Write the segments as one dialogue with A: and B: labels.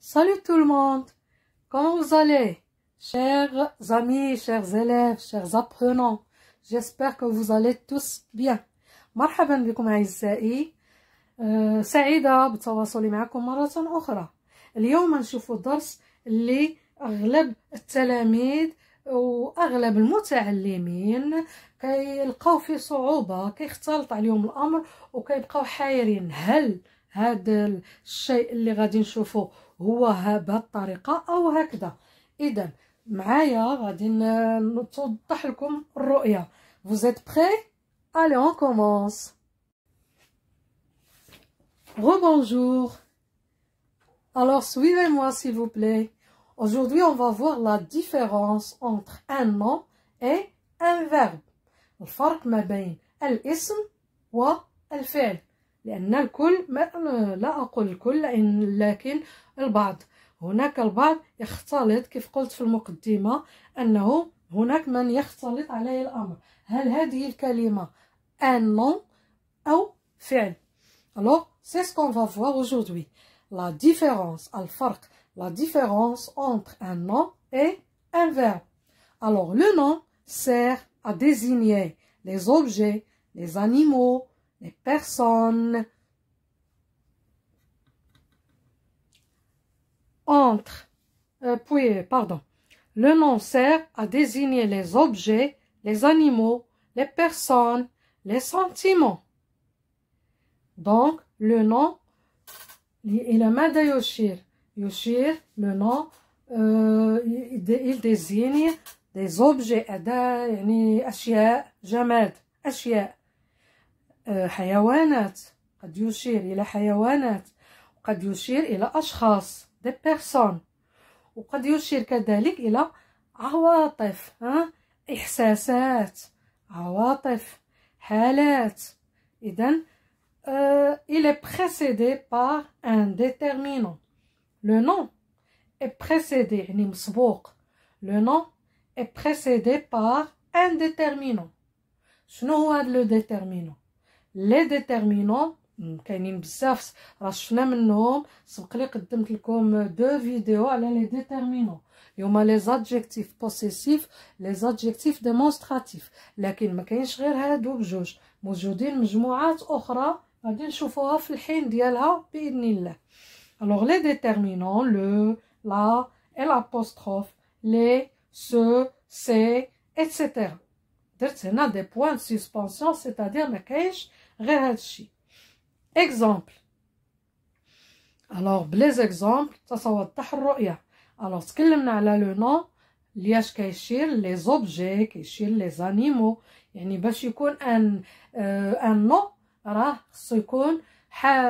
A: Salut tout le monde, comment vous allez? Chers amis, chers élèves, chers apprenants, j'espère que vous allez tous bien. مرحبا بكم أعزائي، سعيدة بالتواصل معكم مرة أخرى. اليوم نشوفوا درس اللي أغلب التلاميذ وأغلب المتعلمين كيلقاو فيه صعوبة، كيختلط عليهم الأمر وكيبقاو حايرين. هل هذا الشيء اللي غادي نشوفه هو بهذه الطريقة أو هكذا؟ إذن معايا غادي نوضح لكم الرؤية. Vous êtes prêts? Allez, on commence. Rebonjour. Alors, suivez-moi s'il vous plaît. Aujourd'hui, on va voir la différence entre un nom et un verbe. الفرق ما بين الاسم والفعل. لأن الكل لا أقول الكل لكن البعض، هناك البعض يختلط كيف قلت في المقدمة أنه هناك من يختلط عليه الأمر. هل هذه الكلمة un nom أو فعل؟ Alors, c'est ce qu'on va voir aujourd'hui. La différence, الفرق, la différence entre un nom et un verbe. Alors, le nom sert à désigner les objets, les animaux, les personnes. Le nom sert à désigner les objets, les animaux, les personnes, les sentiments. Donc, le nom, il ماذا يشير؟ يشير, le nom, il désigne des objets, يعني أشياء, جماد, أشياء, حيوانات, قد يشير إلى حيوانات, وقد يشير إلى أشخاص, des personnes, وقد يشير كذلك إلى عواطف, إحساسات, عواطف, حالات. إذن il est précédé par un déterminant. Le nom est précédé, يعني مسبوق. Le nom est précédé par un déterminant. شنو هو هذا لو déterminant؟ les déterminants كاينين بزاف، راه شفنا منهم، سبق لي قدمت لكم دو فيديو على لي ديتيرمينون اللي هما لي زادجيكتيف بوسيسيف، لي زادجيكتيف ديمونستراتيف، لكن ما كاينش غير هادو بجوج، موجودين مجموعات اخرى غادي نشوفوها في الحين ديالها باذن الله. Alors les déterminants, le, la et l'apostrophe, les, ce, c'est, etc. درت هنا des points de suspension, c'est-à-dire ما كاينش غير هادشي. Exemple. Alors بلي زيكزامبل تتوضح الرؤية. Alors تكلمنا على لو نون لياش كيشير لي زوبجي، كيشير لي زانيمو، يعني باش يكون ان نون راه خصو يكون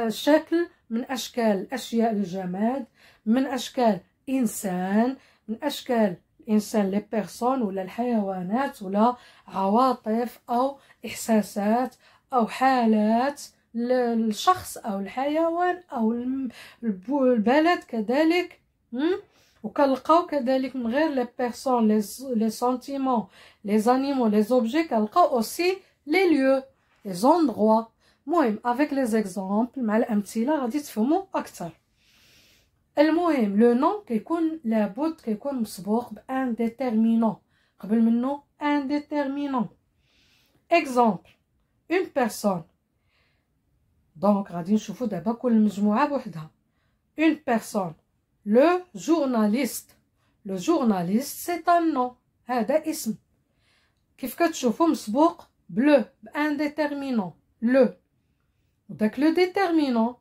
A: شكل من اشكال الاشياء الجماد، من اشكال انسان، من اشكال الانسان لي بيرسون ولا الحيوانات ولا عواطف او احساسات او حالات الشخص او الحيوان او البلد كذلك. وكنلقاو كذلك من غير لي بيرسون لي سنتيمون لي زانيمو لي زوبجي، كنلقاو اوسي لي ليو لي زوندغوا. المهم افيك لي زيكزامبل مع الامثله غادي تفهموا اكثر. المهم لو نون كيكون لابد كيكون مسبوق بان ديتيرمينون، قبل منه ان ديتيرمينون. اكزامبل اون بيرسون. دونك غادي نشوفوا دابا كل مجموعه بوحدها. اون بيرسون. لو جورناليست. لو جورناليست سي ان نون، هذا اسم. كيف كتشوفوا مسبوق بلو بان ديتيرمينون لو، وداك لو ديتيرمينون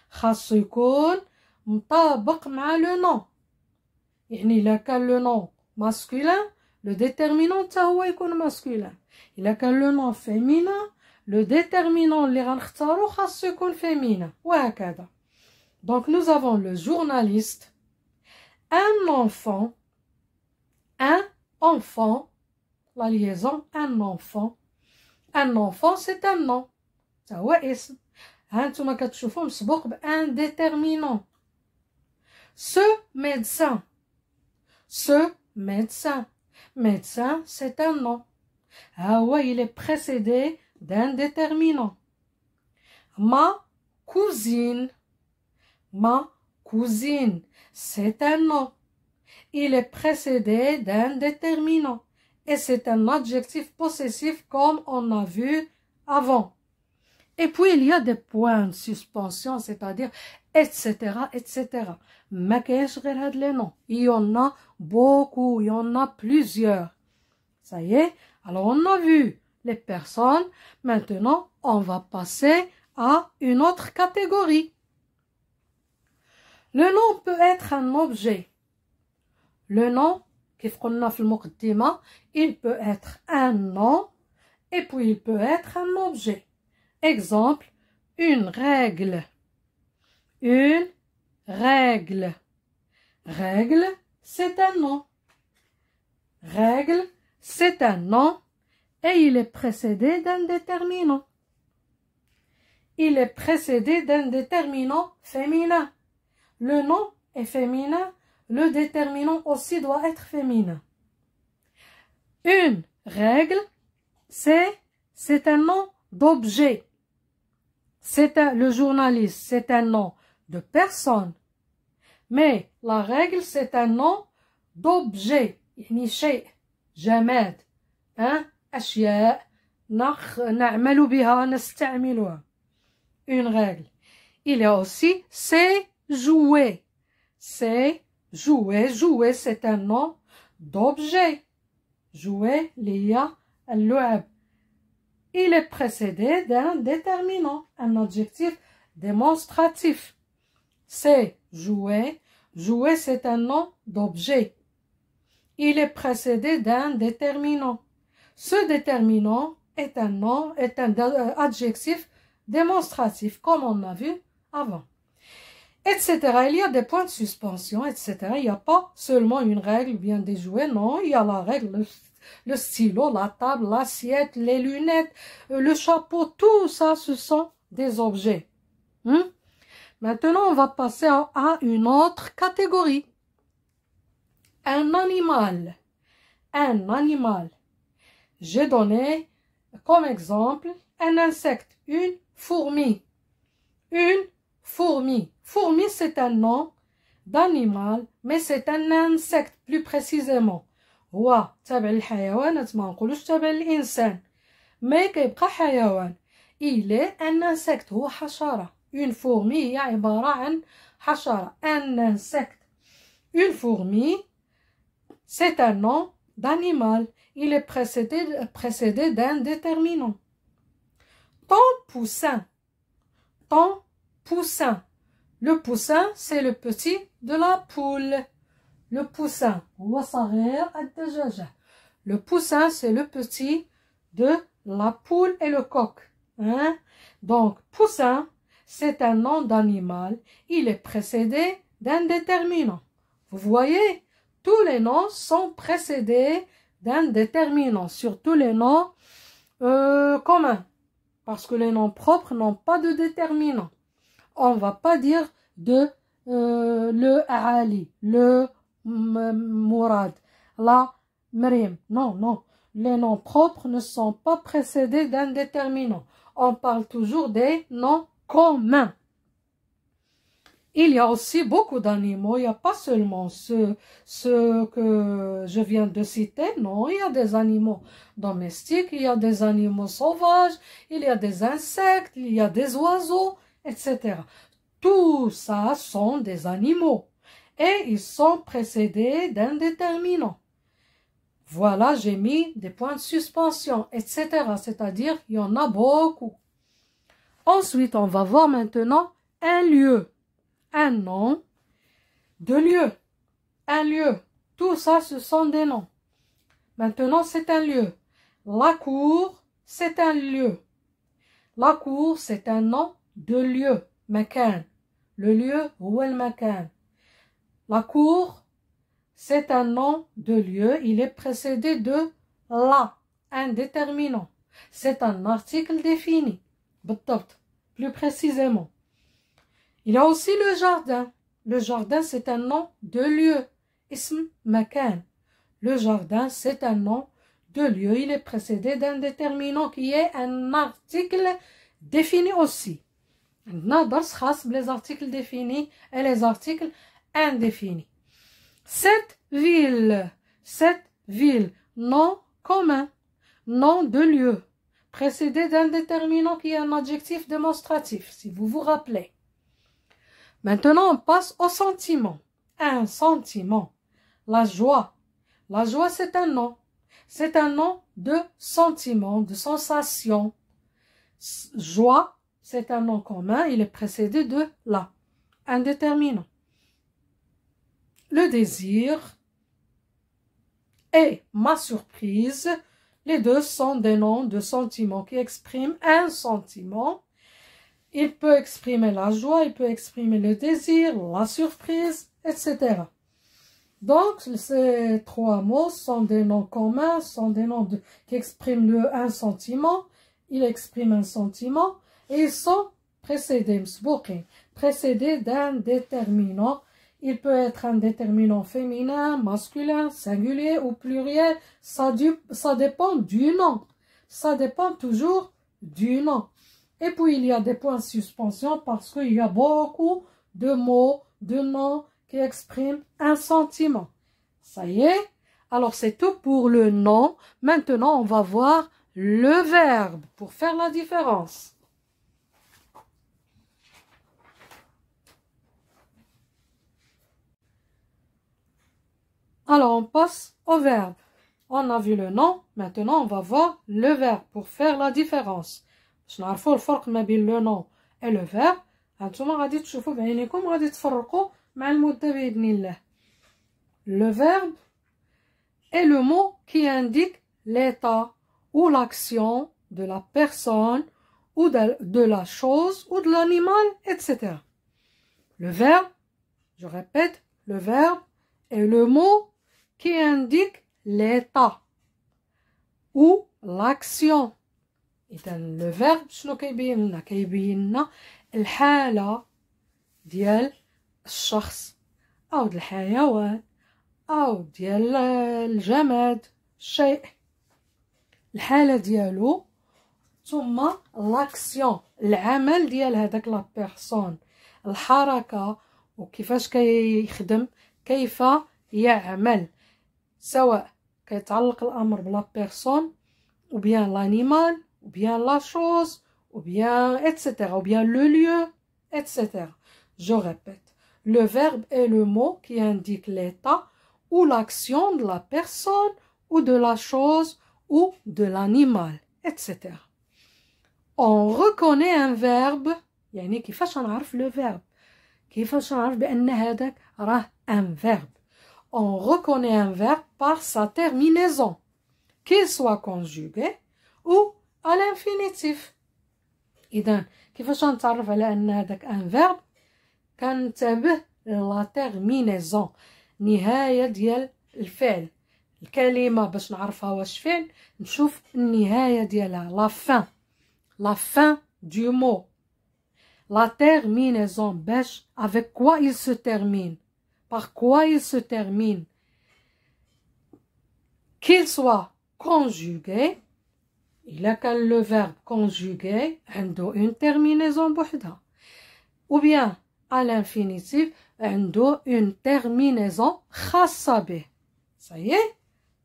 A: خاصو يكون مطابق مع لو نون، يعني الا كان لو نون ماسكولين لو ديتيرمينون حتى هو يكون ماسكولين، الا كان لو نون فيمينين لو déterminant اللي غنختارو خاصو يكون féminin وهكذا. Donc nous avons le journaliste, un enfant, la liaison un enfant. Un enfant c'est un nom، تا هو اسم. ها نتوما كتشوفوا مسبوق بان déterminant. Ce médecin. Ce médecin. Médecin c'est un nom. ها هو il est précédé d'un déterminant. Ma cousine. Ma cousine, c'est un nom. Il est précédé d'un déterminant. Et c'est un adjectif possessif comme on a vu avant. Et puis il y a des points de suspension, c'est-à-dire etc., etc. ما كاينش غير هاد les noms. Il y en a beaucoup, il y en a plusieurs. Ça y est, alors on a vu les personnes. Maintenant, on va passer à une autre catégorie. Le nom peut être un objet. Le nom, كيف قلنا في المقدمة, il peut être un nom et puis il peut être un objet. Exemple, une règle. Une règle. Règle, c'est un nom. Règle, c'est un nom et il est précédé d'un déterminant. Il est précédé d'un déterminant féminin. Le nom est féminin, le déterminant aussi doit être féminin. Une règle, c'est un nom d'objet. Le journaliste, c'est un nom de personne. Mais la règle, c'est un nom d'objet. يعني شيء جماد. أشياء نعمل بها نستعملها. Une règle. Il y a aussi c'est jouer. C'est jouer. Jouer, c'est un nom d'objet. Jouer, ليا اللعب. Il est précédé d'un déterminant, un adjectif démonstratif. C'est jouer. Jouer, c'est un nom d'objet. Il est précédé d'un déterminant. Ce déterminant est un nom, est un adjectif démonstratif, comme on a vu avant. Etc. Il y a des points de suspension, etc. Il n'y a pas seulement une règle, bien des jouets, non. Il y a la règle, le stylo, la table, l'assiette, les lunettes, le chapeau, tout ça, ce sont des objets. Maintenant, on va passer à une autre catégorie. Un animal. Un animal. J'ai donné comme exemple un insecte, une fourmi. Une fourmi. Fourmi, c'est un nom d'animal, mais c'est un insecte plus précisément. هو تابع للحيوانات ما نقولوش تابع للإنسان. mais كيبقى حيوان. Il est un insecte. هو حشرة. Une fourmi هي عبارة عن حشرة. Un insecte. Une fourmi, c'est un nom d'animal. Il est précédé d'un déterminant. Ton poussin. Ton poussin. Le poussin, c'est le petit de la poule. Le poussin. هو صغير الدجاجة. Le poussin, c'est le petit de la poule et le coq. Donc, poussin, c'est un nom d'animal. Il est précédé d'un déterminant. Vous voyez, tous les noms sont précédés d'un déterminant, surtout les noms communs. Parce que les noms propres n'ont pas de déterminant. On ne va pas dire de le Ali, le Mourad, la Mrim. Non, non. Les noms propres ne sont pas précédés d'un déterminant. On parle toujours des noms communs. Il y a aussi beaucoup d'animaux. Il n'y a pas seulement ceux que je viens de citer. Non, il y a des animaux domestiques, il y a des animaux sauvages, il y a des insectes, il y a des oiseaux, etc. Tout ça sont des animaux. Et ils sont précédés d'un déterminant. Voilà, j'ai mis des points de suspension, etc. C'est-à-dire, il y en a beaucoup. Ensuite, on va voir maintenant un lieu. Un nom de lieu. Un lieu. Tout ça, ce sont des noms. Maintenant, c'est un lieu. La cour, c'est un lieu. La cour, c'est un nom de lieu. Makan. Le lieu, هو المكان. La cour, c'est un nom de lieu. Il est précédé de la, un déterminant. C'est un article défini. بالضبط. Plus précisément. Il y a aussi le jardin. Le jardin, c'est un nom de lieu. Ism makan. Le jardin, c'est un nom de lieu. Il est précédé d'un déterminant qui est un article défini aussi. عندنا درس خاص بلي articles définis et les articles indéfinis. Cette ville, nom commun, nom de lieu, précédé d'un déterminant qui est un adjectif démonstratif, si vous vous rappelez. Maintenant, on passe au sentiment. Un sentiment. La joie. La joie, c'est un nom. C'est un nom de sentiment, de sensation. Joie, c'est un nom commun, il est précédé de la. Un déterminant. Le désir et ma surprise, les deux sont des noms de sentiments qui expriment un sentiment. Il peut exprimer la joie, il peut exprimer le désir, la surprise, etc. Donc, ces trois mots sont des noms communs, sont des noms qui expriment un sentiment. Ils expriment un sentiment et ils sont précédés d'un déterminant. Il peut être un déterminant féminin, masculin, singulier ou pluriel. Ça dépend du nom. Ça dépend toujours du nom. Et puis, il y a des points de suspension parce qu'il y a beaucoup de mots, de noms qui expriment un sentiment. Ça y est. Alors, c'est tout pour le nom. Maintenant, on va voir le verbe pour faire la différence. Alors, on passe au verbe. On a vu le nom. Maintenant, on va voir le verbe pour faire la différence. باش نعرفوا الفرق ما بين le nom et le verbe. هانتوما غادي تشوفوا بعينيكم غادي تفرقوا مع المدة بإذن الله. Le verbe est le mot qui indique l'état ou l'action de la personne ou de la chose ou de l'animal, etc. Le verbe, je répète, le verbe est le mot qui indique l'état ou l'action. إذا le verbe شنو كيبين لنا؟ كيبين لنا الحالة ديال الشخص أو ديال الحيوان أو ديال الجماد الشيء، الحالة ديالو ثم لاكسيون العمل ديال هذاك لا بيرسون، الحركة وكيفاش كيخدم، كيف يعمل، سواء كيتعلق الأمر بلا بيرسون ou bien l'animal ou bien la chose ou bien etc. ou bien le lieu, etc. Je répète, le verbe est le mot qui indique l'état ou l'action de la personne ou de la chose ou de l'animal, etc. On reconnaît un verbe، يعني كيفاش نعرف le verbe، كيفاش نعرف بأن هذاك راه un verbe. On reconnaît un verbe par sa terminaison, qu'il soit conjugué ou à l'infinitif. إذا كيفاش نتعرف على أن هذاك un verbe؟ كنتبه لا terminaison، نهاية ديال الفعل، الكلمة باش نعرفها واش فعل نشوف النهاية ديالها، la fin du mot، la terminaison باش avec quoi il se termine، par quoi il se termine، qu'il soit conjugué. إلا كان le verbe conjugué عنده une terminaison بوحدها، ou bien à l'infinitif عنده une terminaison خاصة به. Ça y est،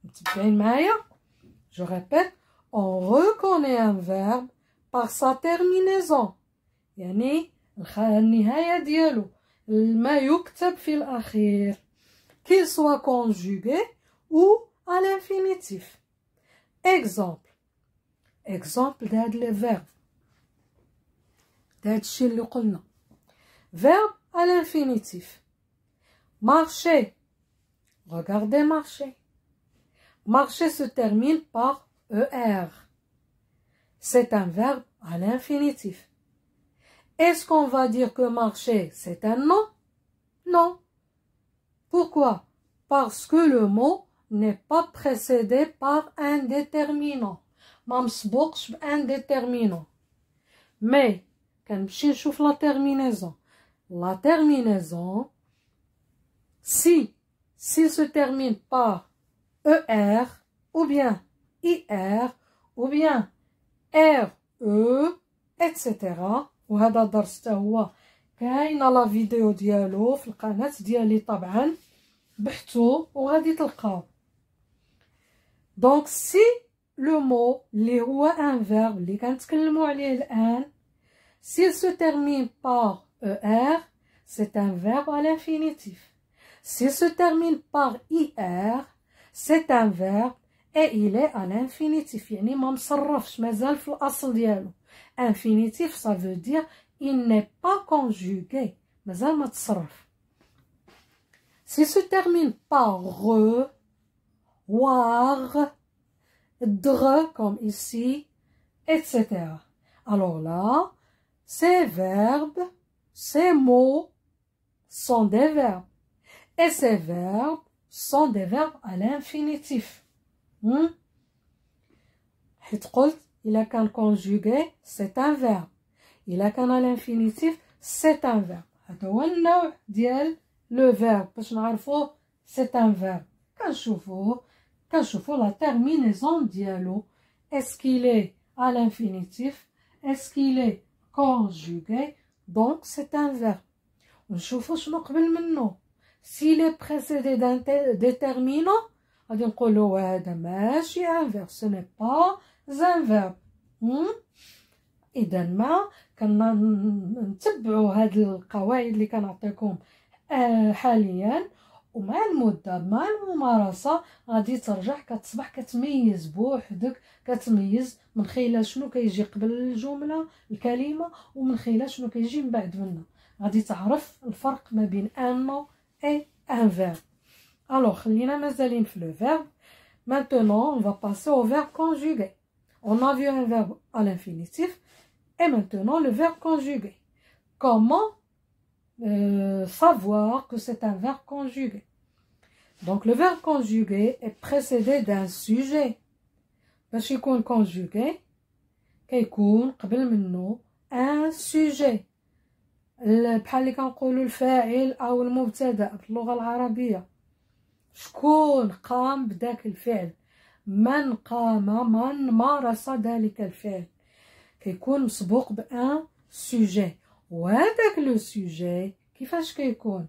A: متبعين معايا؟ Je répète, on reconnaît un verbe par sa terminaison، يعني النهاية ديالو، ما يكتب في الأخير، qu'il soit conjugué ou à l'infinitif. exemple d'هاد les verbes، d'هاد الشي اللي قلنا. Verbe à l'infinitif. Marcher. Regardez marcher. Marcher se termine par ER. C'est un verbe à l'infinitif. Est-ce qu'on va dire que marcher, c'est un nom? Non. Pourquoi? Parce que le mot n'est pas précédé par un déterminant. ما مسبوقش بان déterminant. Mais كنمشي نشوف la terminaison. La terminaison, si se termine par ER, ou bien IR, ou bien RE, etc., وهذا درس حتى هو كاينه لا فيديو ديالو في القناه ديالي طبعا، بحثوا وغادي تلقاو. دونك سي لو مو اللي هو ان فيرب اللي كنتكلموا عليه الان، s'il se termine par er, c'est un verbe à l'infinitif. S'il se termine par ir, c'est un verbe et il est à l'infinitif. يعني ما مصرفش مازال في الأصل ديالو. Infinitif, ça veut dire il n'est pas conjugué. مازال ما تصرف. S'il se termine par re, war, dre comme ici, etc. Alors là, ces verbes, ces mots sont des verbes. Et ces verbes sont des verbes à l'infinitif. حيت قلت إلا كان conjugué c'est un verbe. إلا كان à l'infinitif c'est un verbe. هذا هو النوع ديال le verbe باش نعرفوه c'est un verbe. كنشوفو la terminaison ديالو. Est-ce qu'il est à l'infinitif? Est-ce qu'il est conjugué? Donc c'est un verbe. ونشوفو شنو قبل منه. S'il est précédé d'un déterminant, غادي نقولوا هذا ماشي un verbe, ce n'est pas un verbe. إذا ما كنتبعوا هاد القواعد اللي كنعطيكم حاليا، ومع المدة مع الممارسة غادي ترجع كتصبح كتميز بوحدك، كتميز من خلال شنو كيجي قبل الجملة الكلمة ومن خلال شنو كيجي من بعد منها. غادي تعرف الفرق ما بين un nom et un verbe. Alors خلينا مازالين في le verbe. Maintenant on va passer au verbe conjugué. On a vu un verbe à l'infinitif et maintenant le verbe conjugué. Comment savoir que c'est un verbe conjugué? Donc le verbe conjugué est précédé d'un sujet. باش يكون conjugué كيكون قبل منه un sujet. بحال اللي كنقولوا الفاعل او المبتدا في اللغه العربيه. شكون قام بداك الفعل؟ من قام، من مارس ذلك الفعل. كيكون مسبوق بان سوجي، وهذاك لو سوجي كيفاش كيكون؟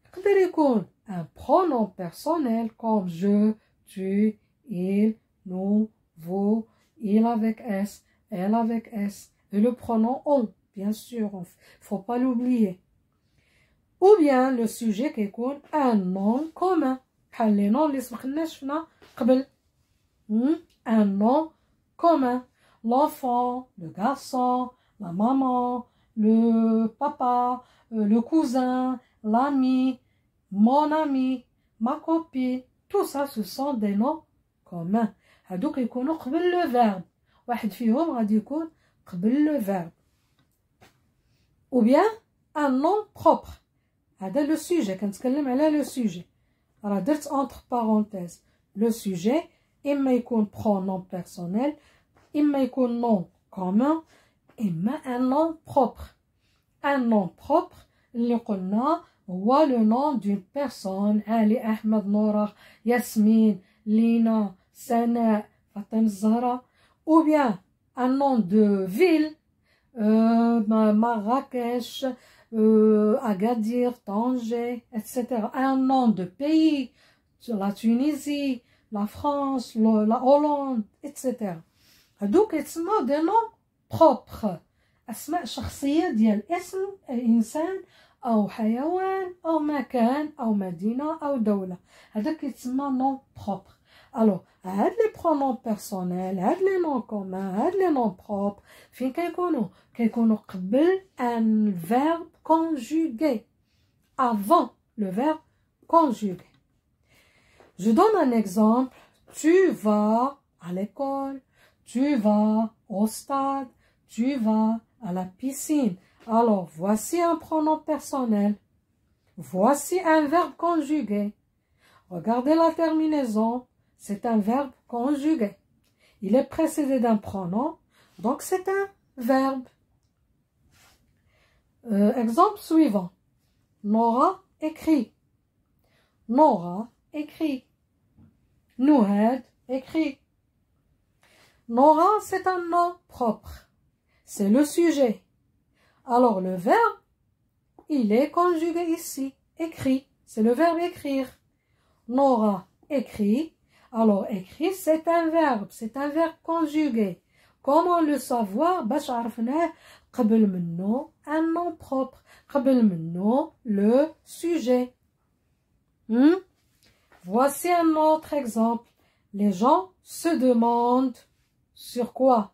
A: يقدر يكون un pronom personnel comme je, tu, il, nous, vous, il avec s, elle avec s, et le pronom on, bien sûr, faut pas l'oublier. Ou bien le sujet كيكون un nom commun بحال لي نون اللي سبقنا شفنا قبل. Un nom commun. L'enfant, le garçon, la maman, le papa, le cousin, l'ami, mon ami, ma copine. Tout ça, ce sont des noms communs. هادوك يكونوا قبل le verbe. واحد فيهم غادي يكون قبل le verbe. Ou bien un nom propre. هذا le sujet. كنتكلم على le sujet. راه درت entre parenthèses. Le sujet إما يكون pronom personnel، إما يكون nom commun، إما un nom propre. Un nom propre اللي قلنا هو le nom d'une personne. علي، أحمد، نورة، ياسمين، لينا، سناء، فاطمة الزهراء. Ou bien un nom de ville، Marrakech، Agadir، Tanger, etc. Un nom de pays، la Tunisie، la France، la Hollande، etc. هادوك يتسموا دي نون بروبر، اسماء شخصيه ديال اسم انسان او حيوان او مكان او مدينه او دوله. هذاك يتسمى نون بروبر. الو هاد لي برونون بيرسونيل، هاد لي نون كومون، هاد لي نون بروبر فين كيكونوا قبل ان فيرب كونجوغي، avant le verbe conjugué. Je donne un exemple. Tu vas à l'école, tu vas au stade, tu vas à la piscine. Alors, voici un pronom personnel. Voici un verbe conjugué. Regardez la terminaison. C'est un verbe conjugué. Il est précédé d'un pronom, donc c'est un verbe. Exemple suivant. Nora écrit. Nora écrit. Nouhed écrit. Nora, c'est un nom propre. C'est le sujet. Alors, le verbe, il est conjugué ici. Écrit, c'est le verbe écrire. Nora écrit. Alors, écrit, c'est un verbe conjugué. Comment le savoir? باش عرفناه قبل منه un nom propre. قبل منه le sujet. Voici un autre exemple. Les gens se demandent sur quoi?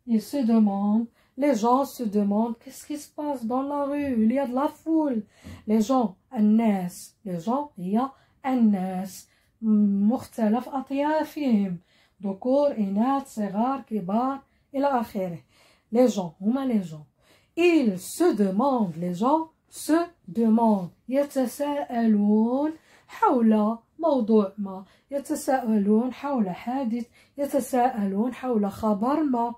A: Ils se demandent. Les gens se demandent qu'est-ce qui se passe dans la rue. Il y a de la foule. Les gens, الناس. Les gens, il y a الناس. مختلف أطيافهم. ذكور إناث صغار كبار إلى آخره. Les gens, هما les gens. Ils se demandent. Les gens se demandent. يتساءلون حول موضوع ما. يتساءلون حول حادث. يتساءلون حول خبر ما.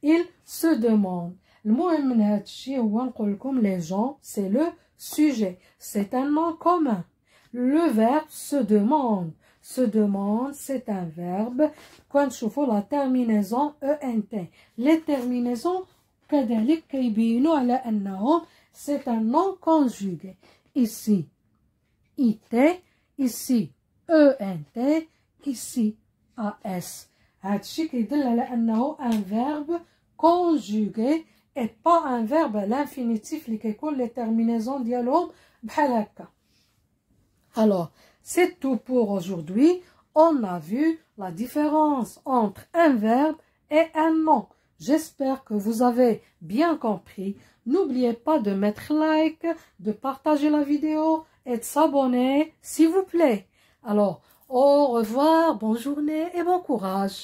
A: Ils se demandent. المهم من هذا الشيء هو نقول لكم les gens c'est le sujet. C'est un nom commun. Le verbe se demande. Se demande, c'est un verbe. Quand je fais la terminaison ENT. Les terminaisons كذلك كيبينوا على أنهم c'est un nom conjugué. Ici IT, ici ENT, ici AS. هذا الشيء كيدل على أنه un verbe conjugué et pas un verbe à l'infinitif اللي كيكون les terminaisons ديالهم بحال هكا. Alors, c'est tout pour aujourd'hui. On a vu la différence entre un verbe et un nom. J'espère que vous avez bien compris. N'oubliez pas de mettre like, de partager la vidéo et de s'abonner, s'il vous plaît. Alors, au revoir, bonne journée et bon courage.